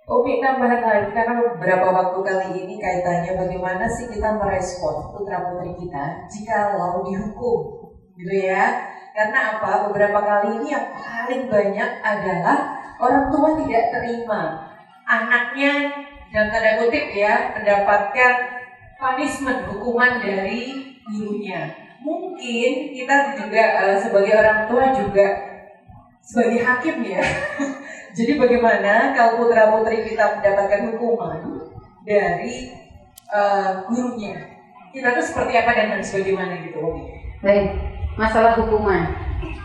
Umi tambahan lagi karena beberapa waktu kali ini kaitannya bagaimana sih kita merespon putra putri kita jikalau dihukum, gitu ya? Karena apa? Beberapa kali ini yang paling banyak adalah orang tua tidak terima anaknya dalam tanda kutip ya mendapatkan punishment, hukuman dari gurunya. Mungkin kita juga sebagai orang tua juga sebagai hakim ya. Jadi bagaimana kalau putra putri kita mendapatkan hukuman dari gurunya, kita tuh seperti apa dan harus bagaimana gitu, Umi? Baik, masalah hukuman.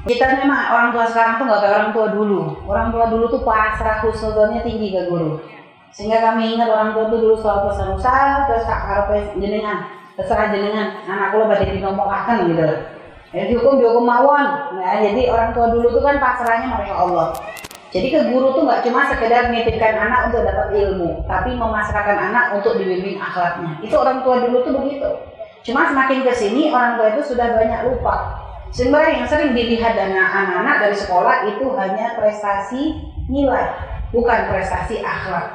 Kita memang orang tua sekarang tuh nggak kayak orang tua dulu. Orang tua dulu tuh pasrah husnudzonnya tinggi ke guru. Sehingga kami ingat orang tua tuh dulu selalu pesan-pesan terus tak harap jenengan, terserah jenengan, anak kula badhe dinomolaken gitu. Ya dihukum mawon. Nah, jadi orang tua dulu tuh kan pasrahnya masya Allah. Jadi ke guru tuh nggak cuma sekedar menitipkan anak untuk dapat ilmu, tapi memasrahkan anak untuk dibimbing akhlaknya. Itu orang tua dulu tuh begitu. Cuma semakin kesini orang tua itu sudah banyak lupa. Sebenarnya yang sering dilihat dari anak-anak dari sekolah itu hanya prestasi nilai, bukan prestasi akhlak.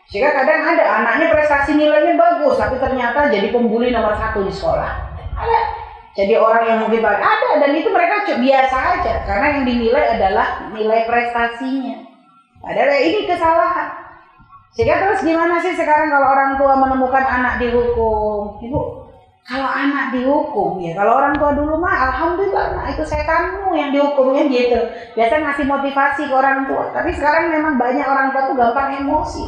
Sehingga kadang ada anaknya prestasi nilainya bagus, tapi ternyata jadi pembuli nomor 1 di sekolah. Ada. Jadi orang yang mungkin ada, dan itu mereka biasa aja karena yang dinilai adalah nilai prestasinya. Padahal ini kesalahan. Sehingga terus gimana sih sekarang kalau orang tua menemukan anak dihukum? Ibu, kalau anak dihukum ya, kalau orang tua dulu mah alhamdulillah, nah itu setanmu yang dihukumnya gitu. Biasa ngasih motivasi ke orang tua. Tapi sekarang memang banyak orang tua tuh gampang emosi.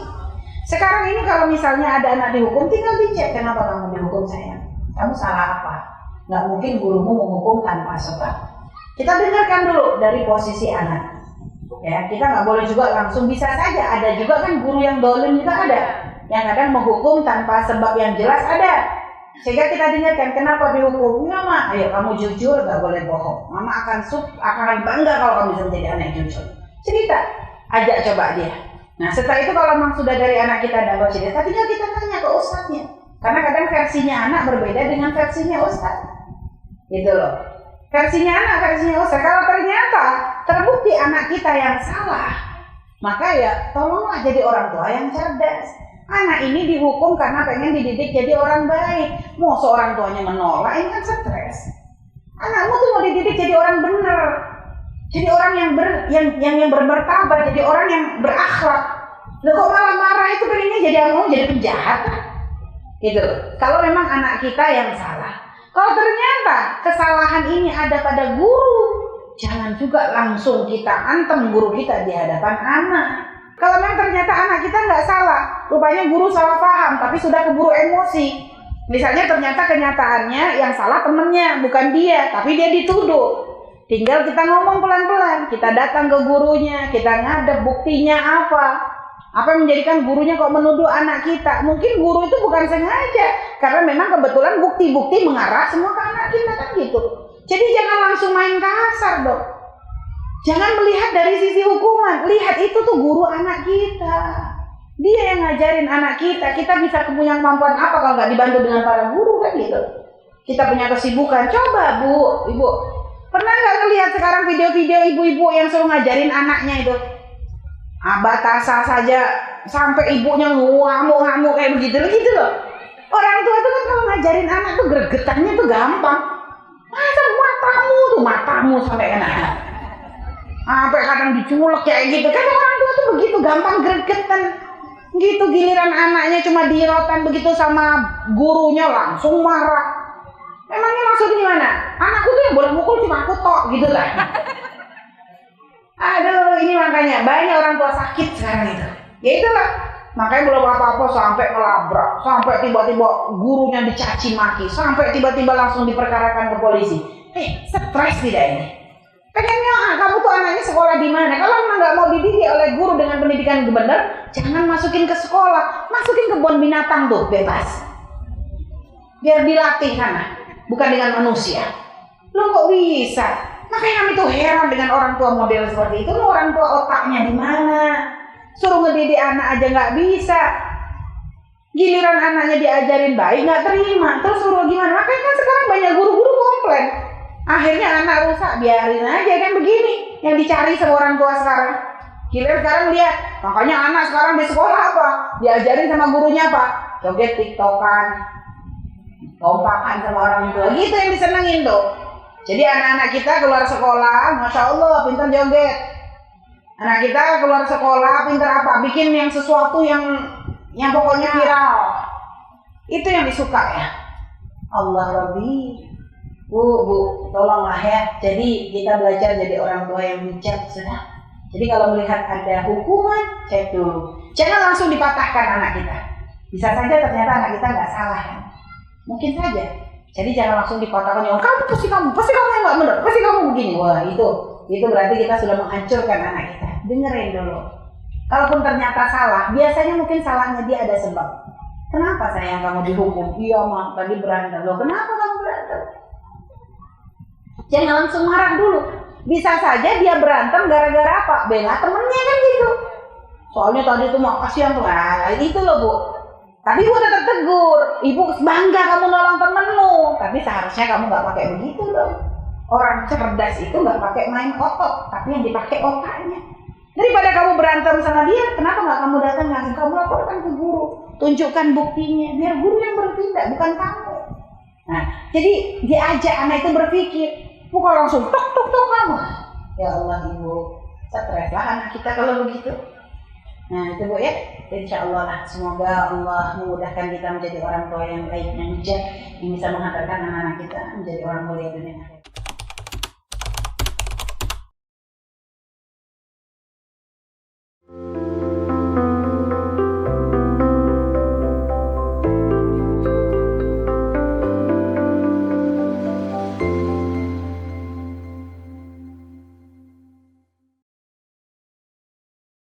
Sekarang ini kalau misalnya ada anak dihukum, tinggal dicek kenapa kamu dihukum sayang. Kamu salah apa? Nggak mungkin gurumu menghukum tanpa sebab. Kita dengarkan dulu dari posisi anak. Ya, kita nggak boleh juga langsung, bisa saja ada juga kan guru yang dolim juga ada, yang kadang menghukum tanpa sebab yang jelas ada. Sehingga kita dengarkan kenapa dihukum. Mama, ayo kamu jujur, nggak boleh bohong. Mama akan bangga kalau kamu bisa menjadi anak yang jujur. Cerita, ajak coba dia. Nah setelah itu kalau memang sudah dari anak kita dapat cerita, tinggal kita tanya ke ustadznya. Karena kadang versinya anak berbeda dengan versinya ustadz. Gitu loh. Versinya anak, versinya ustadz. Kalau ternyata terbukti anak kita yang salah, maka ya tolonglah jadi orang tua yang cerdas. Anak ini dihukum karena pengen dididik jadi orang baik. Mau seorang tuanya menolak, ini kan stres. Anakmu tuh mau dididik jadi orang benar, jadi orang yang bermartabat, jadi orang yang berakhlak. Loh kok malah marah, itu pengennya jadi mau jadi penjahat? Gitu. Kalau memang anak kita yang salah. Kalau ternyata kesalahan ini ada pada guru, jangan juga langsung kita antem guru kita di hadapan anak. Kalau memang ternyata anak kita nggak salah, rupanya guru salah paham, tapi sudah keburu emosi. Misalnya ternyata kenyataannya yang salah temennya, bukan dia, tapi dia dituduh. Tinggal kita ngomong pelan-pelan, kita datang ke gurunya, kita ngadep buktinya apa. Apa yang menjadikan gurunya kok menuduh anak kita? Mungkin guru itu bukan sengaja, karena memang kebetulan bukti-bukti mengarah semua ke anak kita kan gitu. Jadi jangan langsung main kasar dong. Jangan melihat dari sisi hukuman, lihat itu tuh guru anak kita. Dia yang ngajarin anak kita. Kita bisa punya kemampuan apa kalau nggak dibantu dengan para guru kan gitu. Kita punya kesibukan. Coba ibu, pernah nggak ngelihat sekarang video-video ibu-ibu yang suruh ngajarin anaknya itu? Batasa saja sampai ibunya ngamuk-ngamuk kayak begitu loh. Orang tua tuh kan kalau ngajarin anak tuh gregetannya tuh gampang. Masa matamu sampai enak. Sampai kadang diculek kayak gitu. Kan orang tua tuh begitu gampang gregetan. Gitu giliran anaknya cuma dirotan begitu sama gurunya langsung marah. Emangnya maksudnya gimana? Anakku tuh yang boleh mukul cuma aku tok gitu lah. Aduh, ini makanya banyak orang tua sakit sekarang itu. Ya itulah, makanya belum apa-apa sampai ngelabrak, sampai tiba-tiba gurunya dicaci maki, sampai tiba-tiba langsung diperkarakan ke polisi. Stres tidak ini? Pengennya kamu tuh anaknya sekolah di mana? Kalau memang nggak mau dididik oleh guru dengan pendidikan yang benar, jangan masukin ke sekolah, masukin ke kebun binatang tuh bebas. Biar dilatih sana, bukan dengan manusia. Lo kok bisa? Makanya kami tuh heran dengan orang tua model seperti itu. Lo orang tua otaknya di mana? Suruh ngedidik anak aja nggak bisa. Giliran anaknya diajarin baik nggak terima. Terus suruh gimana? Makanya kan sekarang banyak guru-guru komplain. Akhirnya anak rusak, biarin aja kan begini. Yang dicari sama orang tua sekarang. Kalian sekarang lihat, makanya anak sekarang di sekolah apa? Diajarin sama gurunya apa? Joget tiktokan, lompakan sama orang tua. Gitu yang disenengin tuh. Jadi anak-anak kita keluar sekolah, Masya Allah pintar joget. Anak kita keluar sekolah pintar apa? Bikin yang sesuatu yang pokoknya viral. Itu yang disuka ya. Allah Rabbi. Bu, tolonglah ya. Jadi kita belajar jadi orang tua yang bijak sudah. Jadi kalau melihat ada hukuman, cek dulu. Jangan langsung dipatahkan anak kita. Bisa saja ternyata anak kita nggak salah kan? Mungkin saja. Jadi jangan langsung dipatahkan. Oh, pasti kamu yang nggak benar, pasti kamu begini. Wah itu berarti kita sudah menghancurkan anak kita. Dengerin dulu. Kalaupun ternyata salah, biasanya mungkin salahnya dia ada sebab. Kenapa sayang kamu dihukum? Iya mak, tadi berantem. Loh kenapa kamu berantem? Jangan langsung marah dulu. Bisa saja dia berantem gara-gara apa? Bela temennya kan gitu. Soalnya tadi tuh mau kasihan tuh. Nah, itu loh bu. Tapi ibu tetap tegur. Ibu bangga kamu nolong temenmu. Tapi seharusnya kamu nggak pakai begitu dong. Orang cerdas itu nggak pakai main otot, tapi yang dipakai otaknya. Daripada kamu berantem sama dia, kenapa nggak kamu datang langsung kamu laporkan ke guru, tunjukkan buktinya, biar guru yang bertindak bukan kamu. Nah, jadi diajak anak itu berpikir. Bukan langsung tok kamu. Ya Allah ibu, streslah anak kita kalau begitu. Nah itu bu ya, insya Allah lah. Semoga Allah memudahkan kita menjadi orang tua yang baik dan bijak, yang bisa menghantarkan anak-anak kita menjadi orang mulia dunia.